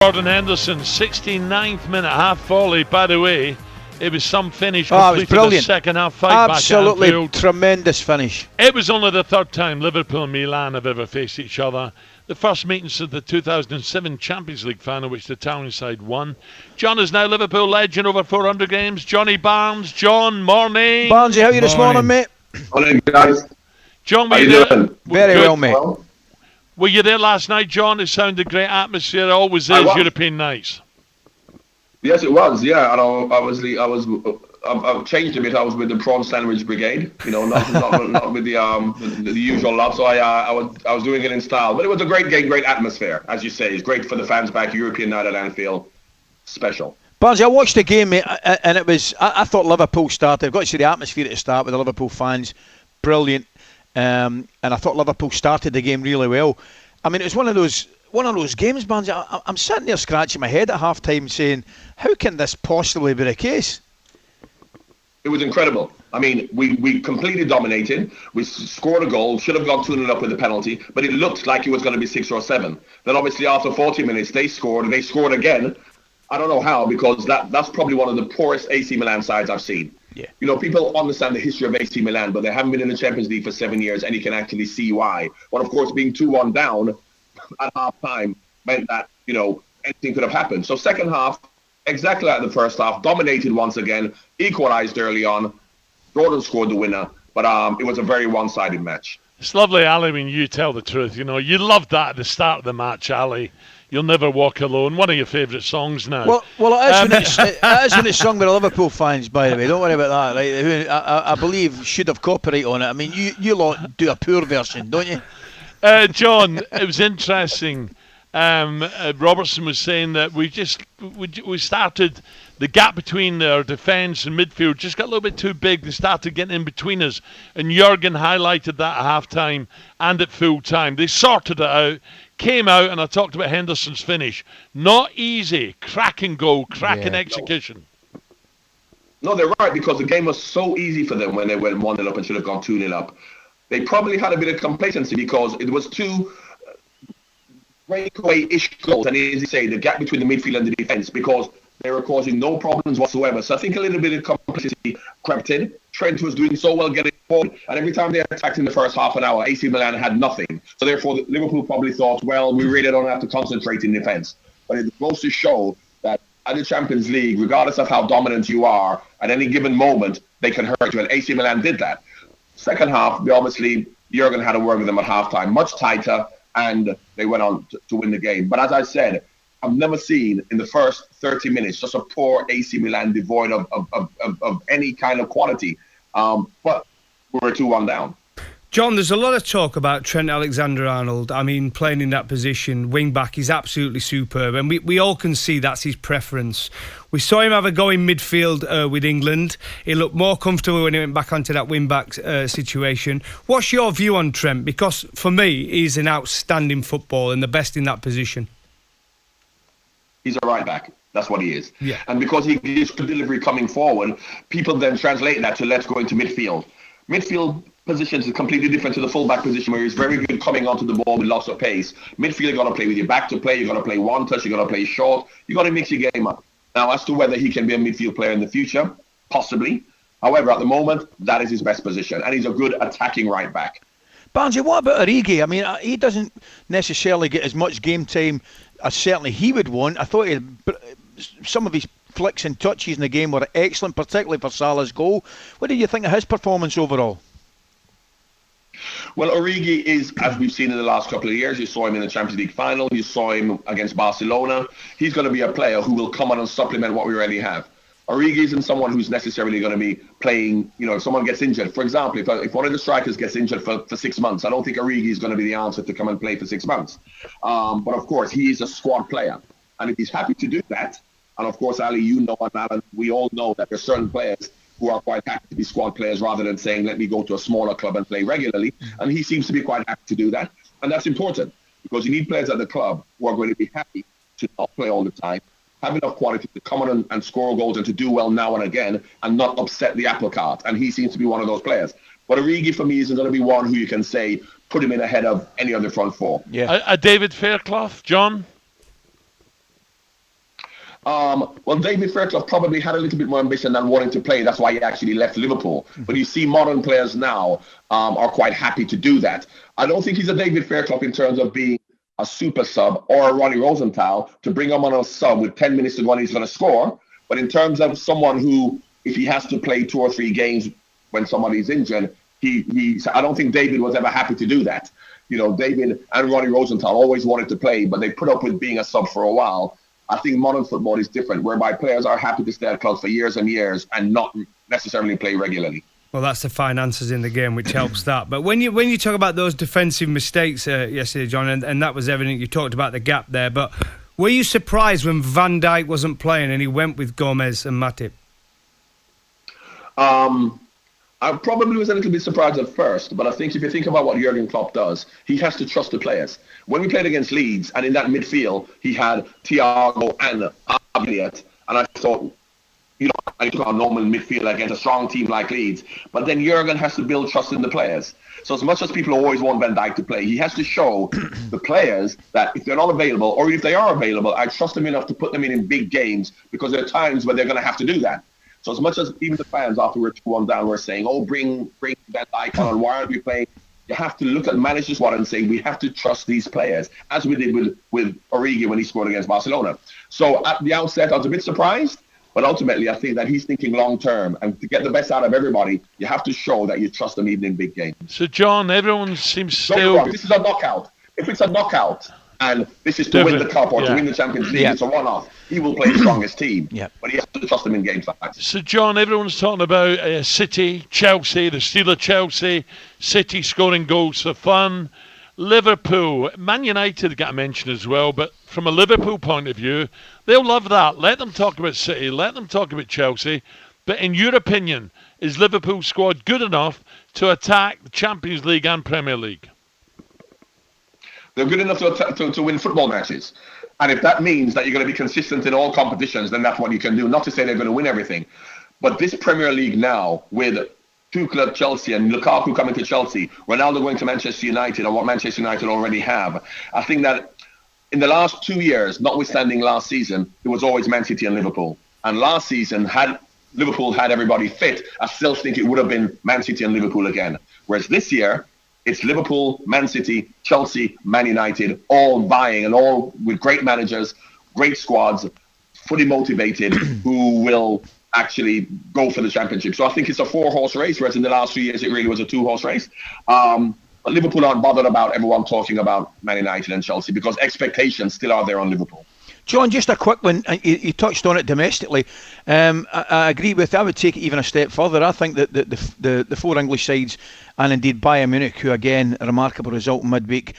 Jordan Henderson, 69th minute, half volley. By the way, it was some finish. It was brilliant. The second half fight Absolutely back at Anfield. Tremendous finish. It was only the third time Liverpool and Milan have ever faced each other. The first meeting since the 2007 Champions League final, which the town side won. John is now Liverpool legend, over 400 games. Johnny Barnes. John, morning. Barnesy, how are you this morning, mate? Morning, guys. John, how you doing? Very well, mate. Were you there last night, John? It sounded great atmosphere. It always is European nights. Yes, it was. Yeah, and I've changed a bit. I was with the prawn sandwich brigade. You know, not with the usual love. So I was doing it in style. But it was a great game, great atmosphere, as you say. It's great for the fans back. European night at Anfield, special. Barnesy, I watched the game, mate, and it was. I thought Liverpool started. I've got to see the atmosphere at the start with the Liverpool fans, brilliant. And I thought Liverpool started the game really well. I mean, it was one of those games, Barnes. I'm sitting there scratching my head at half time saying, how can this possibly be the case? It was incredible. I mean, we completely dominated. We scored a goal, should have gone 2-0 up with a penalty, but it looked like it was going to be 6 or 7. Then obviously after 40 minutes, they scored, and they scored again. I don't know how, because that's probably one of the poorest AC Milan sides I've seen. Yeah. You know, people understand the history of AC Milan, but they haven't been in the Champions League for 7 years, and you can actually see why. But of course, being 2-1 down at half time meant that, you know, anything could have happened. So second half, exactly like the first half, dominated once again, equalized early on. Jordan scored the winner, but it was a very one-sided match. It's lovely, Ali, when you tell the truth. You know, you loved that at the start of the match, Ali. You'll Never Walk Alone, one of your favourite songs now. Well, it is when it's sung by the Liverpool fans, by the way. Don't worry about that, right? Who I believe should have copyright on it. I mean, you lot do a poor version, don't you? John, it was interesting. Robertson was saying that we started, the gap between our defence and midfield just got a little bit too big. They started getting in between us, and Jurgen highlighted that at half time and at full time. They sorted it out, came out, and I talked about Henderson's finish. Not easy, cracking goal, cracking execution. No, they're right, because the game was so easy for them when they went 1-0 up and should have gone 2-0 up. They probably had a bit of complacency because it was two breakaway-ish goals, and as you say, the gap between the midfield and the defence, because they were causing no problems whatsoever. So I think a little bit of complacency crept in. Trent was doing so well getting forward, and every time they attacked in the first half an hour, AC Milan had nothing. So therefore, Liverpool probably thought, well, we really don't have to concentrate in defence. But it goes to show that at the Champions League, regardless of how dominant you are, at any given moment, they can hurt you, and AC Milan did that. Second half, Jurgen had a word with them at halftime, much tighter, and they went on to win the game. But as I said, I've never seen in the first 30 minutes just a poor AC Milan devoid of any kind of quality. But we were 2-1 down. John, there's a lot of talk about Trent Alexander-Arnold. I mean, playing in that position, wing-back, he's absolutely superb. And we all can see that's his preference. We saw him have a go in midfield with England. He looked more comfortable when he went back onto that wing-back situation. What's your view on Trent? Because, for me, he's an outstanding footballer and the best in that position. He's a right-back. That's what he is. Yeah. And because he gives good delivery coming forward, people then translate that to let's go into midfield. Midfield positions is completely different to the fullback position, where he's very good coming onto the ball with lots of pace. Midfield, you're going to play with your back to play, you're going to play one touch, you're going to play short, you've got to mix your game up. Now, as to whether he can be a midfield player in the future, possibly. However, at the moment, that is his best position, and he's a good attacking right back. Barnesy, what about Origi? I mean, he doesn't necessarily get as much game time as certainly he would want. I thought some of his flicks and touches in the game were excellent, particularly for Salah's goal. What do you think of his performance overall? Well, Origi is, as we've seen in the last couple of years, you saw him in the Champions League final, you saw him against Barcelona. He's going to be a player who will come on and supplement what we already have. Origi isn't someone who's necessarily going to be playing, you know, if someone gets injured. For example, if one of the strikers gets injured for 6 months, I don't think Origi is going to be the answer to come and play for 6 months. But of course, he is a squad player. And if he's happy to do that, and of course, Ali, you know, and Alan, we all know that there's certain players who are quite happy to be squad players rather than saying, let me go to a smaller club and play regularly. And he seems to be quite happy to do that. And that's important, because you need players at the club who are going to be happy to not play all the time, have enough quality to come on and score goals and to do well now and again and not upset the apple cart. And he seems to be one of those players. But Origi, for me, isn't going to be one who you can say, put him in ahead of any other front four. Yeah. A David Fairclough, John? Well, David Fairclough probably had a little bit more ambition than wanting to play. That's why he actually left Liverpool. But you see modern players now are quite happy to do that. I don't think he's a David Fairclough in terms of being a super sub or a Ronnie Rosenthal to bring him on a sub with 10 minutes to go and he's going to score. But in terms of someone who, if he has to play 2 or 3 games when somebody's injured, I don't think David was ever happy to do that. You know, David and Ronnie Rosenthal always wanted to play, but they put up with being a sub for a while. I think modern football is different, whereby players are happy to stay at clubs for years and years and not necessarily play regularly. Well, that's the finances in the game, which helps that. But when you talk about those defensive mistakes yesterday, John, and that was evident, you talked about the gap there, but were you surprised when Van Dijk wasn't playing and he went with Gomez and Matip? I probably was a little bit surprised at first, but I think if you think about what Jurgen Klopp does, he has to trust the players. When we played against Leeds, and in that midfield, he had Thiago and Aguilar, and I thought, I took our normal midfield against a strong team like Leeds. But then Jurgen has to build trust in the players. So as much as people always want Van Dijk to play, he has to show the players that if they're not available, or if they are available, I trust them enough to put them in big games, because there are times when they're going to have to do that. So as much as even the fans after we're 2-1 down were saying, bring Van Dijk on, why aren't we playing? You have to look at managers' one and say, we have to trust these players, as we did with Origi when he scored against Barcelona. So at the outset, I was a bit surprised. But ultimately, I think that he's thinking long-term. And to get the best out of everybody, you have to show that you trust them even in big games. So, John, everyone seems still... This is a knockout. If it's a knockout, and this is to win the Cup or to win the Champions League, it's a one-off. He will play the strongest team. But he has to trust them in games like that. So, John, everyone's talking about City, Chelsea, the steal of Chelsea, City scoring goals for fun. Liverpool, Man United got a mention as well, but from a Liverpool point of view, they'll love that. Let them talk about City, let them talk about Chelsea. But in your opinion, is Liverpool's squad good enough to attack the Champions League and Premier League? They're good enough to win football matches. And if that means that you're going to be consistent in all competitions, then that's what you can do. Not to say they're going to win everything. But this Premier League now, with Tuchel at Chelsea and Lukaku coming to Chelsea, Ronaldo going to Manchester United, and what Manchester United already have, I think that in the last 2 years, notwithstanding last season, it was always Man City and Liverpool. And last season, had Liverpool had everybody fit, I still think it would have been Man City and Liverpool again. Whereas this year, it's Liverpool, Man City, Chelsea, Man United, all vying and all with great managers, great squads, fully motivated, who will actually go for the championship. So I think it's a 4-horse race, whereas in the last 3 years it really was a 2-horse race. But Liverpool aren't bothered about everyone talking about Man United and Chelsea, because expectations still are there on Liverpool. John, just a quick one. You touched on it domestically. I agree with. I would take it even a step further. I think that the 4 English sides, and indeed Bayern Munich, who again a remarkable result midweek,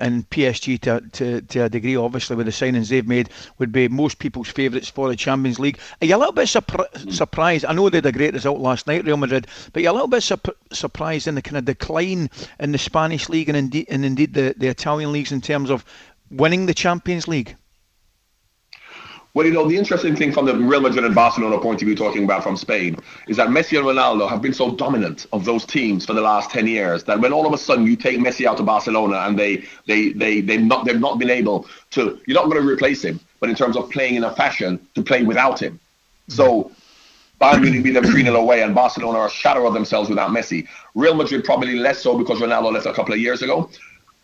and PSG to a degree, obviously with the signings they've made, would be most people's favourites for the Champions League. Are you a little bit surprised? I know they had a great result last night, Real Madrid, but you're a little bit surprised in the kind of decline in the Spanish league and indeed the Italian leagues in terms of winning the Champions League. Well, the interesting thing from the Real Madrid and Barcelona point of view, talking about from Spain, is that Messi and Ronaldo have been so dominant of those teams for the last 10 years that when all of a sudden you take Messi out of Barcelona and they've not been able to, you're not going to replace him, but in terms of playing in a fashion to play without him. So Bayern Munich beat them 3-0 away, and Barcelona are a shadow of themselves without Messi. Real Madrid probably less so because Ronaldo left a couple of years ago.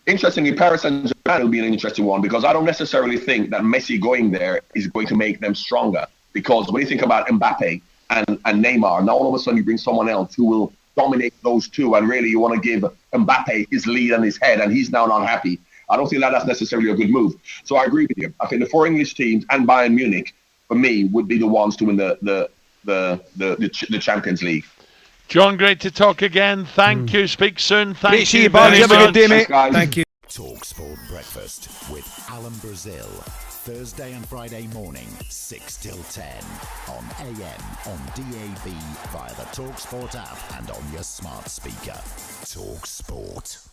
Interestingly, Paris Saint-Germain will be an interesting one, because I don't necessarily think that Messi going there is going to make them stronger. Because when you think about Mbappe and Neymar, now all of a sudden you bring someone else who will dominate those two, and really you want to give Mbappe his lead and his head, and he's now not happy. I don't think that that's necessarily a good move. So I agree with you. I think the 4 English teams and Bayern Munich, for me, would be the ones to win the Champions League. John, great to talk again. Thank you. Speak soon. Great to see you, Bob. Have a good day, mate. Thank you. talkSPORT Breakfast with Alan Brazil. Thursday and Friday morning, 6 till 10. On AM, on DAB, via the talkSPORT app and on your smart speaker. talkSPORT.